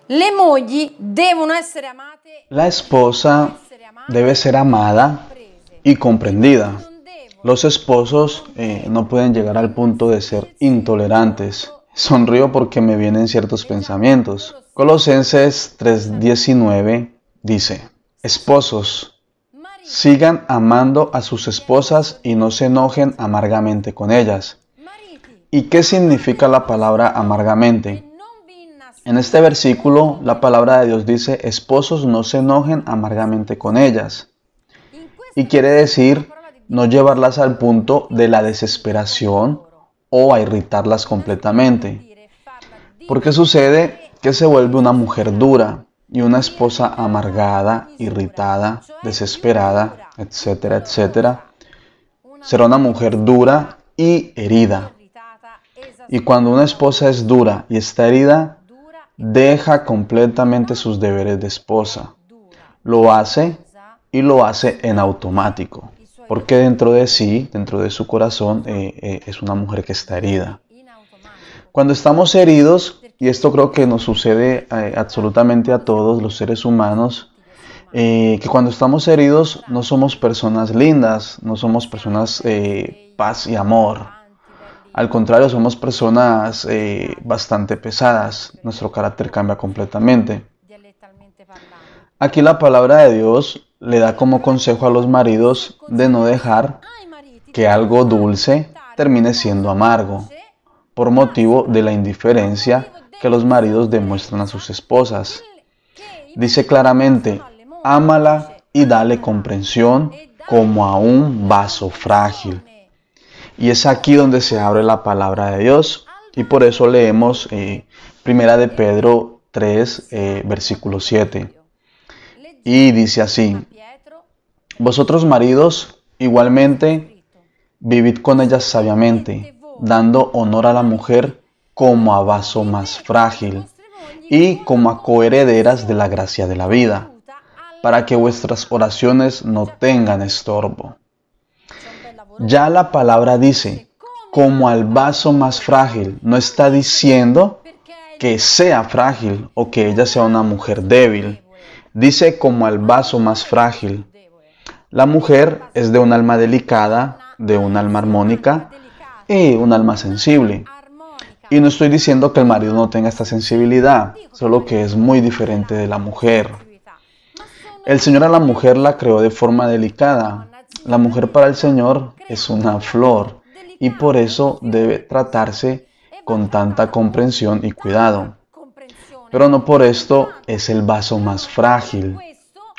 Le mogli devono essere amate. La esposa debe ser amada y comprendida. Los esposos no pueden llegar al punto de ser intolerantes. Sonrío porque me vienen ciertos pensamientos. Colosenses 3:19 dice: Esposos, sigan amando a sus esposas y no se enojen amargamente con ellas. ¿Y qué significa la palabra amargamente? En este versículo, la palabra de Dios dice: esposos, no se enojen amargamente con ellas. Y quiere decir no llevarlas al punto de la desesperación o a irritarlas completamente. Porque sucede que se vuelve una mujer dura y una esposa amargada, irritada, desesperada, etcétera, etcétera. Será una mujer dura y herida. Y cuando una esposa es dura y está herida, deja completamente sus deberes de esposa. Lo hace y lo hace en automático. Porque dentro de sí, dentro de su corazón, es una mujer que está herida. Cuando estamos heridos, y esto creo que nos sucede absolutamente a todos los seres humanos, que cuando estamos heridos no somos personas lindas, no somos personas paz y amor. Al contrario, somos personas bastante pesadas. Nuestro carácter cambia completamente. Aquí la palabra de Dios le da como consejo a los maridos de no dejar que algo dulce termine siendo amargo, por motivo de la indiferencia que los maridos demuestran a sus esposas. Dice claramente: ámala y dale comprensión como a un vaso frágil. Y es aquí donde se abre la palabra de Dios, y por eso leemos Primera de Pedro 3, versículo 7. Y dice así: vosotros maridos, igualmente, vivid con ellas sabiamente, dando honor a la mujer como a vaso más frágil y como a coherederas de la gracia de la vida, para que vuestras oraciones no tengan estorbo. Ya la palabra dice, como al vaso más frágil, no está diciendo que sea frágil o que ella sea una mujer débil. Dice como al vaso más frágil. La mujer es de un alma delicada, de un alma armónica y un alma sensible. Y no estoy diciendo que el marido no tenga esta sensibilidad, solo que es muy diferente de la mujer. El Señor a la mujer la creó de forma delicada. La mujer para el Señor es una flor y por eso debe tratarse con tanta comprensión y cuidado. Pero no por esto es el vaso más frágil,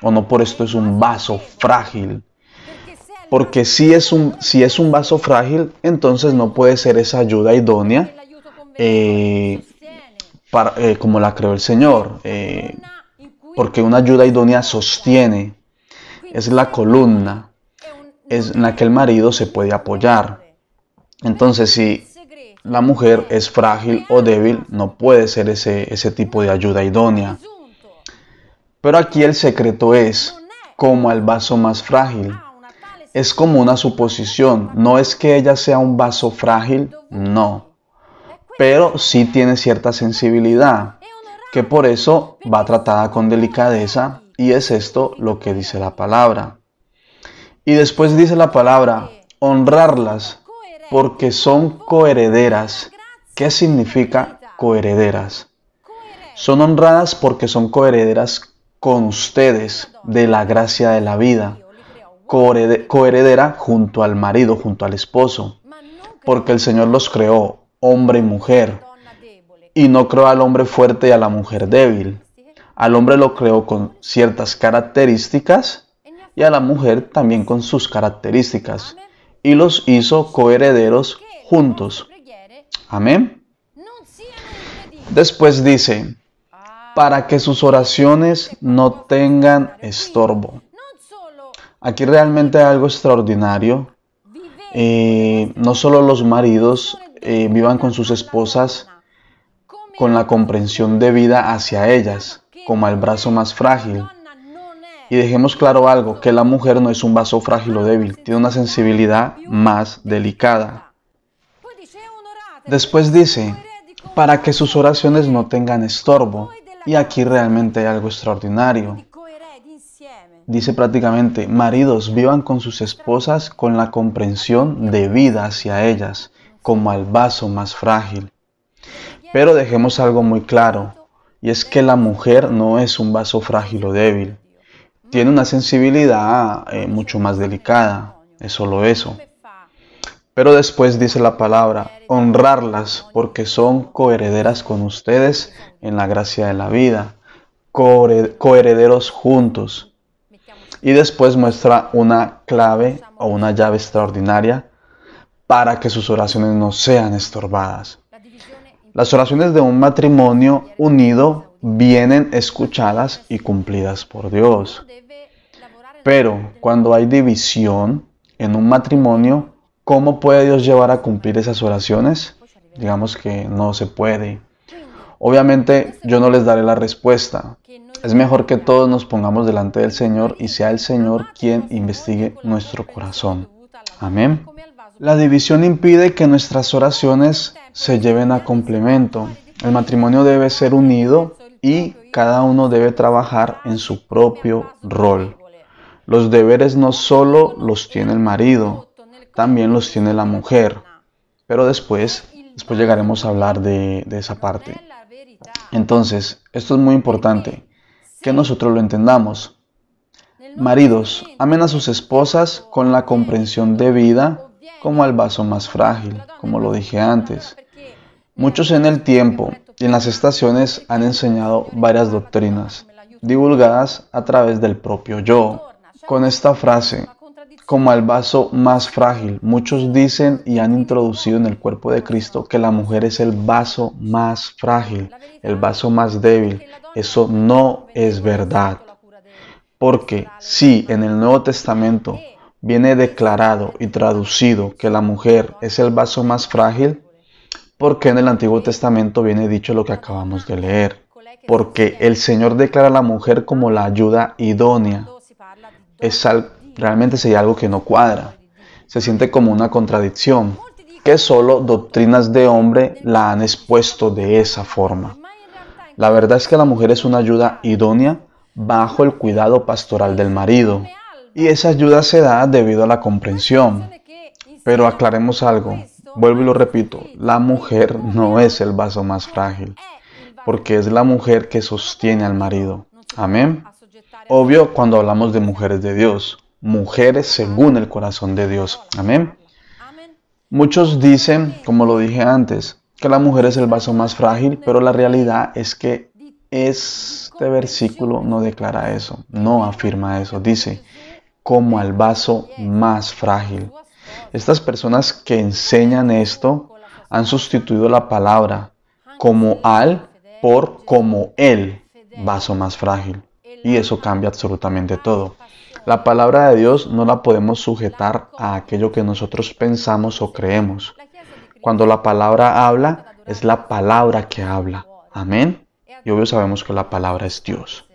o no por esto es un vaso frágil. Porque si es un vaso frágil, entonces no puede ser esa ayuda idónea como la creó el Señor. Porque una ayuda idónea sostiene, es la columna, es en la que el marido se puede apoyar. Entonces, si la mujer es frágil o débil, no puede ser ese tipo de ayuda idónea. Pero aquí el secreto es como el vaso más frágil. Es como una suposición. No es que ella sea un vaso frágil, no. Pero sí tiene cierta sensibilidad, que por eso va tratada con delicadeza, y es esto lo que dice la palabra. Y después dice la palabra, honrarlas, porque son coherederas. ¿Qué significa coherederas? Son honradas porque son coherederas con ustedes de la gracia de la vida. Coheredera junto al marido, junto al esposo. Porque el Señor los creó, hombre y mujer. Y no creó al hombre fuerte y a la mujer débil. Al hombre lo creó con ciertas características y a la mujer también con sus características. Y los hizo coherederos juntos. Amén. Después dice, para que sus oraciones no tengan estorbo. Aquí realmente hay algo extraordinario. No solo los maridos vivan con sus esposas con la comprensión debida hacia ellas, como al brazo más frágil, Y dejemos claro algo, que la mujer no es un vaso frágil o débil, tiene una sensibilidad más delicada. Después dice, para que sus oraciones no tengan estorbo. Y aquí realmente hay algo extraordinario. Dice prácticamente, maridos, vivan con sus esposas con la comprensión debida hacia ellas, como al vaso más frágil. Pero dejemos algo muy claro, y es que la mujer no es un vaso frágil o débil. Tiene una sensibilidad mucho más delicada, es solo eso. Pero después dice la palabra, honrarlas porque son coherederas con ustedes en la gracia de la vida, coherederos juntos. Y después muestra una clave o una llave extraordinaria para que sus oraciones no sean estorbadas. Las oraciones de un matrimonio unido vienen escuchadas y cumplidas por Dios. Pero cuando hay división en un matrimonio, ¿cómo puede Dios llevar a cumplir esas oraciones? Digamos que no se puede. Obviamente yo no les daré la respuesta. Es mejor que todos nos pongamos delante del Señor y sea el Señor quien investigue nuestro corazón. Amén. La división impide que nuestras oraciones se lleven a complemento. El matrimonio debe ser unido y cada uno debe trabajar en su propio rol. Los deberes no solo los tiene el marido, también los tiene la mujer. Pero después llegaremos a hablar de esa parte. Entonces, esto es muy importante, que nosotros lo entendamos. Maridos, amen a sus esposas con la comprensión debida, como al vaso más frágil, como lo dije antes. Muchos en el tiempo y en las estaciones han enseñado varias doctrinas, divulgadas a través del propio yo. Con esta frase, como al vaso más frágil, muchos dicen y han introducido en el cuerpo de Cristo que la mujer es el vaso más frágil, el vaso más débil. Eso no es verdad. Porque si en el Nuevo Testamento viene declarado y traducido que la mujer es el vaso más frágil, ¿por qué en el Antiguo Testamento viene dicho lo que acabamos de leer? Porque el Señor declara a la mujer como la ayuda idónea. Realmente sería algo que no cuadra. Se siente como una contradicción, que solo doctrinas de hombre la han expuesto de esa forma. La verdad es que la mujer es una ayuda idónea bajo el cuidado pastoral del marido. Y esa ayuda se da debido a la comprensión. Pero aclaremos algo, vuelvo y lo repito, la mujer no es el vaso más frágil, porque es la mujer que sostiene al marido. Amén. Obvio cuando hablamos de mujeres de Dios, mujeres según el corazón de Dios. Amén. Muchos dicen, como lo dije antes, que la mujer es el vaso más frágil, pero la realidad es que este versículo no declara eso, no afirma eso. Dice, como al vaso más frágil. Estas personas que enseñan esto han sustituido la palabra como al por como el vaso más frágil. Y eso cambia absolutamente todo. La palabra de Dios no la podemos sujetar a aquello que nosotros pensamos o creemos. Cuando la palabra habla, es la palabra que habla. Amén. Y obvio sabemos que la palabra es Dios.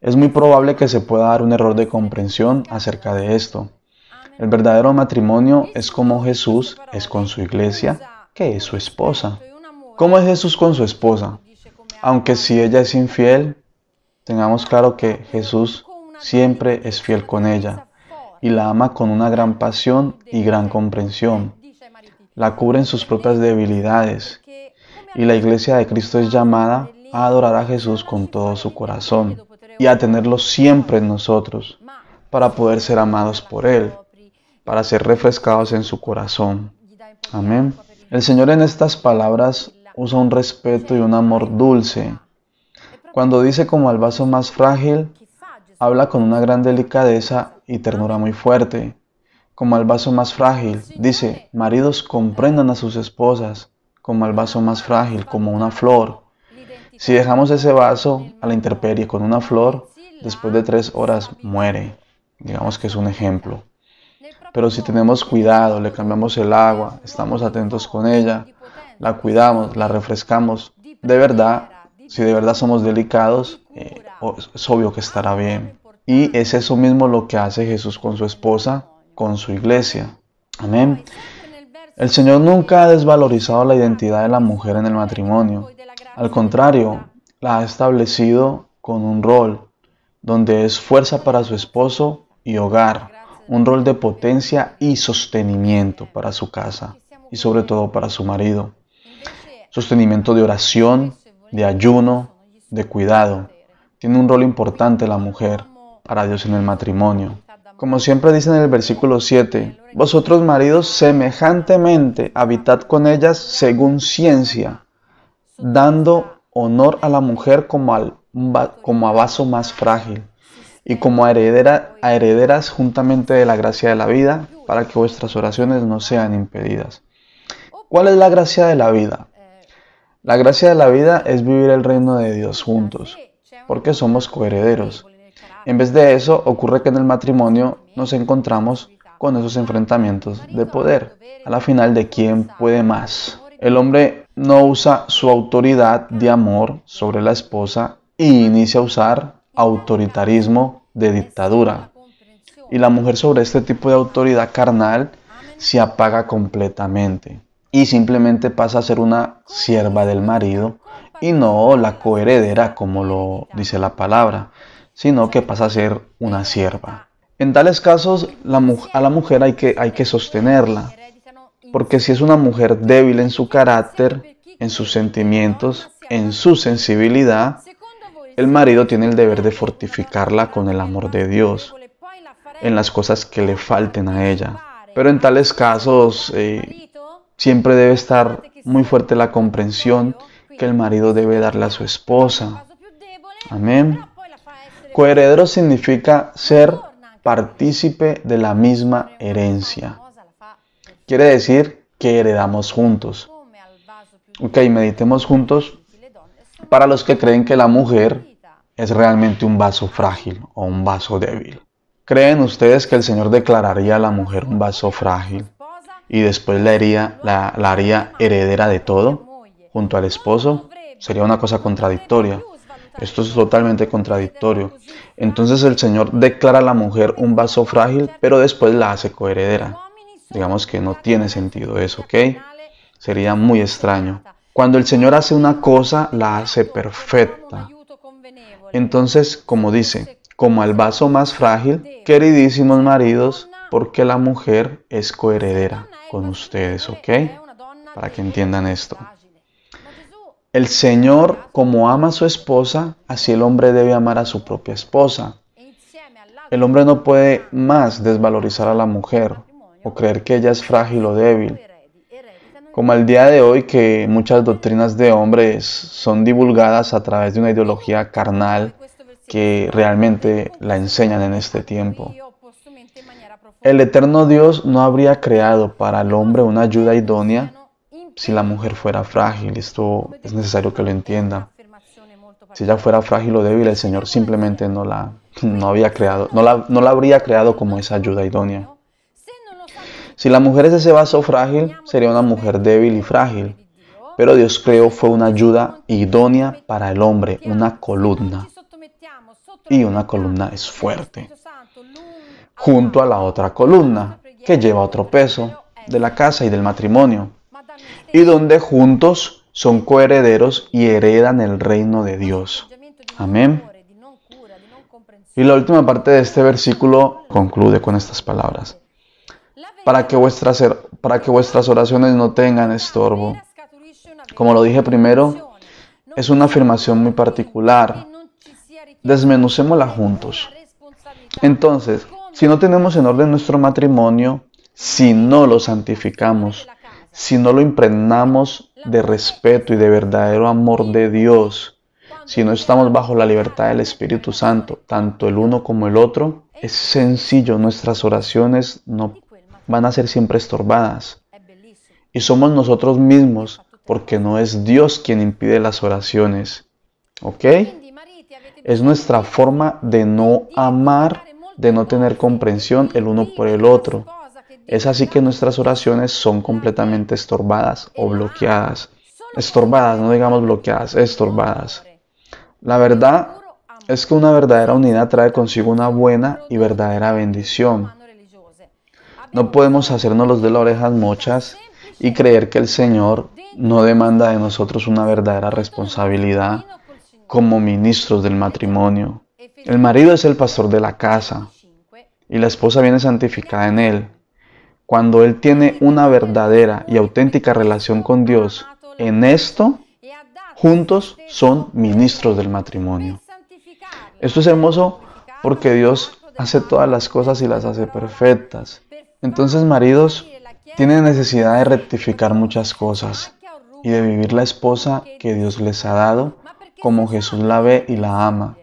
Es muy probable que se pueda dar un error de comprensión acerca de esto. El verdadero matrimonio es como Jesús es con su iglesia, que es su esposa. ¿Cómo es Jesús con su esposa? Aunque si ella es infiel, tengamos claro que Jesús siempre es fiel con ella y la ama con una gran pasión y gran comprensión. La cubre en sus propias debilidades y la iglesia de Cristo es llamada a adorar a Jesús con todo su corazón y a tenerlo siempre en nosotros para poder ser amados por Él, para ser refrescados en su corazón. Amén. El Señor en estas palabras usa un respeto y un amor dulce. Cuando dice como al vaso más frágil, habla con una gran delicadeza y ternura muy fuerte. Como al vaso más frágil, dice, maridos comprendan a sus esposas, como al vaso más frágil, como una flor. Si dejamos ese vaso a la intemperie con una flor, después de 3 horas muere. Digamos que es un ejemplo. Pero si tenemos cuidado, le cambiamos el agua, estamos atentos con ella, la cuidamos, la refrescamos, de verdad, si de verdad somos delicados, es obvio que estará bien. Y es eso mismo lo que hace Jesús con su esposa, con su iglesia. Amén. El Señor nunca ha desvalorizado la identidad de la mujer en el matrimonio. Al contrario, la ha establecido con un rol donde es fuerza para su esposo y hogar, un rol de potencia y sostenimiento para su casa y sobre todo para su marido. Sostenimiento de oración, de ayuno, de cuidado. Tiene un rol importante la mujer para Dios en el matrimonio. Como siempre dice en el versículo 7, vosotros maridos semejantemente habitad con ellas según ciencia, dando honor a la mujer como a vaso más frágil y como a herederas juntamente de la gracia de la vida, para que vuestras oraciones no sean impedidas. ¿Cuál es la gracia de la vida? La gracia de la vida es vivir el reino de Dios juntos, porque somos coherederos. En vez de eso, ocurre que en el matrimonio nos encontramos con esos enfrentamientos de poder, a la final de quién puede más. El hombre no usa su autoridad de amor sobre la esposa y inicia a usar autoritarismo de dictadura. Y la mujer sobre este tipo de autoridad carnal se apaga completamente y simplemente pasa a ser una sierva del marido y no la coheredera como lo dice la palabra, sino que pasa a ser una sierva. En tales casos, a la mujer hay que sostenerla, porque si es una mujer débil en su carácter, en sus sentimientos, en su sensibilidad, el marido tiene el deber de fortificarla con el amor de Dios, en las cosas que le falten a ella. Pero en tales casos, siempre debe estar muy fuerte la comprensión que el marido debe darle a su esposa. Amén. Coheredero significa ser partícipe de la misma herencia. Quiere decir que heredamos juntos. Ok, meditemos juntos. Para los que creen que la mujer es realmente un vaso frágil o un vaso débil. ¿Creen ustedes que el Señor declararía a la mujer un vaso frágil y después la haría heredera de todo junto al esposo? Sería una cosa contradictoria. Esto es totalmente contradictorio. Entonces el Señor declara a la mujer un vaso frágil, pero después la hace coheredera. Digamos que no tiene sentido eso, ¿ok? Sería muy extraño. Cuando el Señor hace una cosa, la hace perfecta. Entonces, como dice, como al vaso más frágil, queridísimos maridos, porque la mujer es coheredera con ustedes, ¿ok? Para que entiendan esto. El Señor, como ama a su esposa, así el hombre debe amar a su propia esposa. El hombre no puede más desvalorizar a la mujer o creer que ella es frágil o débil. Como al día de hoy que muchas doctrinas de hombres son divulgadas a través de una ideología carnal que realmente la enseñan en este tiempo. El eterno Dios no habría creado para el hombre una ayuda idónea si la mujer fuera frágil. Esto es necesario que lo entienda. Si ella fuera frágil o débil, el Señor simplemente no la habría creado como esa ayuda idónea. Si la mujer es ese vaso frágil, sería una mujer débil y frágil. Pero Dios creó fue una ayuda idónea para el hombre, una columna. Y una columna es fuerte. Junto a la otra columna, que lleva otro peso, de la casa y del matrimonio. Y donde juntos son coherederos y heredan el reino de Dios. Amén. Y la última parte de este versículo concluye con estas palabras. Para que vuestras oraciones no tengan estorbo. Como lo dije primero, es una afirmación muy particular. Desmenucémosla juntos. Entonces, si no tenemos en orden nuestro matrimonio, si no lo santificamos, si no lo impregnamos de respeto y de verdadero amor de Dios, si no estamos bajo la libertad del Espíritu Santo, tanto el uno como el otro, es sencillo, nuestras oraciones no van a ser siempre estorbadas. Y somos nosotros mismos, porque no es Dios quien impide las oraciones. ¿Ok? Es nuestra forma de no amar, de no tener comprensión el uno por el otro. Es así que nuestras oraciones son completamente estorbadas o bloqueadas. Estorbadas, no digamos bloqueadas, estorbadas. La verdad es que una verdadera unidad trae consigo una buena y verdadera bendición. No podemos hacernos los de las orejas mochas y creer que el Señor no demanda de nosotros una verdadera responsabilidad como ministros del matrimonio. El marido es el pastor de la casa y la esposa viene santificada en él. Cuando él tiene una verdadera y auténtica relación con Dios, en esto, juntos son ministros del matrimonio. Esto es hermoso porque Dios hace todas las cosas y las hace perfectas. Entonces, maridos tienen necesidad de rectificar muchas cosas y de vivir la esposa que Dios les ha dado como Jesús la ve y la ama.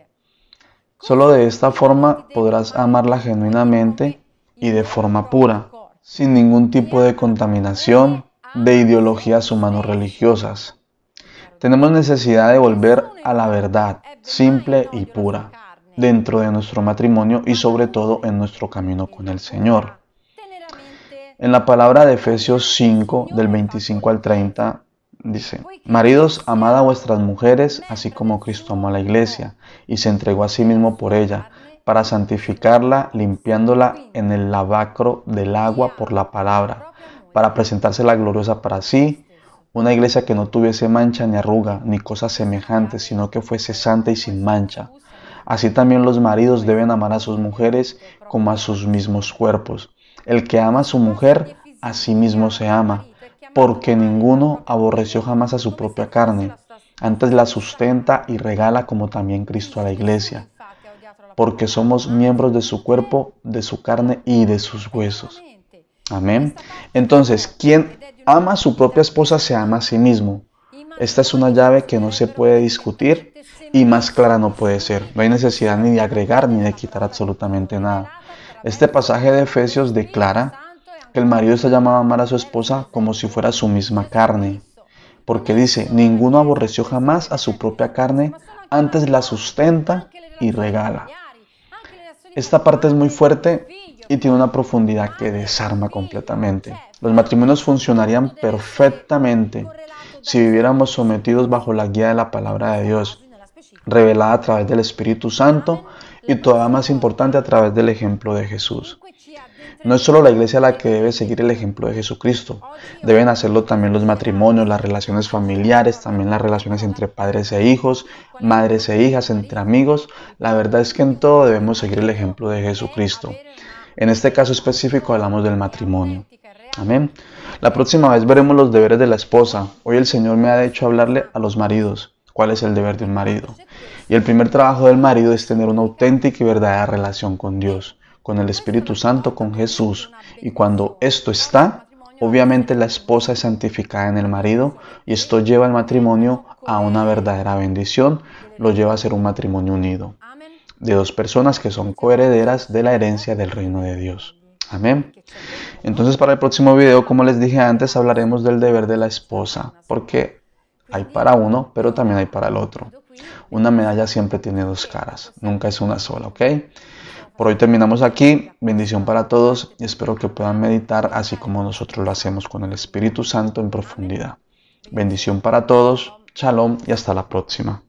Solo de esta forma podrás amarla genuinamente y de forma pura, sin ningún tipo de contaminación de ideologías humano-religiosas. Tenemos necesidad de volver a la verdad simple y pura dentro de nuestro matrimonio y sobre todo en nuestro camino con el Señor. En la palabra de Efesios 5, del 25 al 30, dice: Maridos, amad a vuestras mujeres, así como Cristo amó a la iglesia, y se entregó a sí mismo por ella, para santificarla, limpiándola en el lavacro del agua por la palabra, para presentársela gloriosa para sí, una iglesia que no tuviese mancha ni arruga, ni cosa semejante, sino que fuese santa y sin mancha. Así también los maridos deben amar a sus mujeres como a sus mismos cuerpos. El que ama a su mujer, a sí mismo se ama, porque ninguno aborreció jamás a su propia carne, antes la sustenta y regala como también Cristo a la iglesia, porque somos miembros de su cuerpo, de su carne y de sus huesos. Amén. Entonces, quien ama a su propia esposa se ama a sí mismo. Esta es una llave que no se puede discutir y más clara no puede ser. No hay necesidad ni de agregar ni de quitar absolutamente nada. Este pasaje de Efesios declara que el marido está llamado a amar a su esposa como si fuera su misma carne, porque dice: ninguno aborreció jamás a su propia carne, antes la sustenta y regala. Esta parte es muy fuerte y tiene una profundidad que desarma completamente. Los matrimonios funcionarían perfectamente si viviéramos sometidos bajo la guía de la palabra de Dios, revelada a través del Espíritu Santo y todavía más importante, a través del ejemplo de Jesús. No es solo la iglesia la que debe seguir el ejemplo de Jesucristo, deben hacerlo también los matrimonios, las relaciones familiares, también las relaciones entre padres e hijos, madres e hijas, entre amigos. La verdad es que en todo debemos seguir el ejemplo de Jesucristo. En este caso específico hablamos del matrimonio. Amén. La próxima vez veremos los deberes de la esposa. Hoy el Señor me ha hecho hablarle a los maridos. ¿Cuál es el deber de un marido? Y el primer trabajo del marido es tener una auténtica y verdadera relación con Dios, con el Espíritu Santo, con Jesús. Y cuando esto está, obviamente la esposa es santificada en el marido y esto lleva al matrimonio a una verdadera bendición, lo lleva a ser un matrimonio unido, de dos personas que son coherederas de la herencia del reino de Dios. Amén. Entonces, para el próximo video, como les dije antes, hablaremos del deber de la esposa, porque hay para uno, pero también hay para el otro. Una medalla siempre tiene dos caras, nunca es una sola, ¿ok? Por hoy terminamos aquí. Bendición para todos y espero que puedan meditar así como nosotros lo hacemos con el Espíritu Santo en profundidad. Bendición para todos. Shalom y hasta la próxima.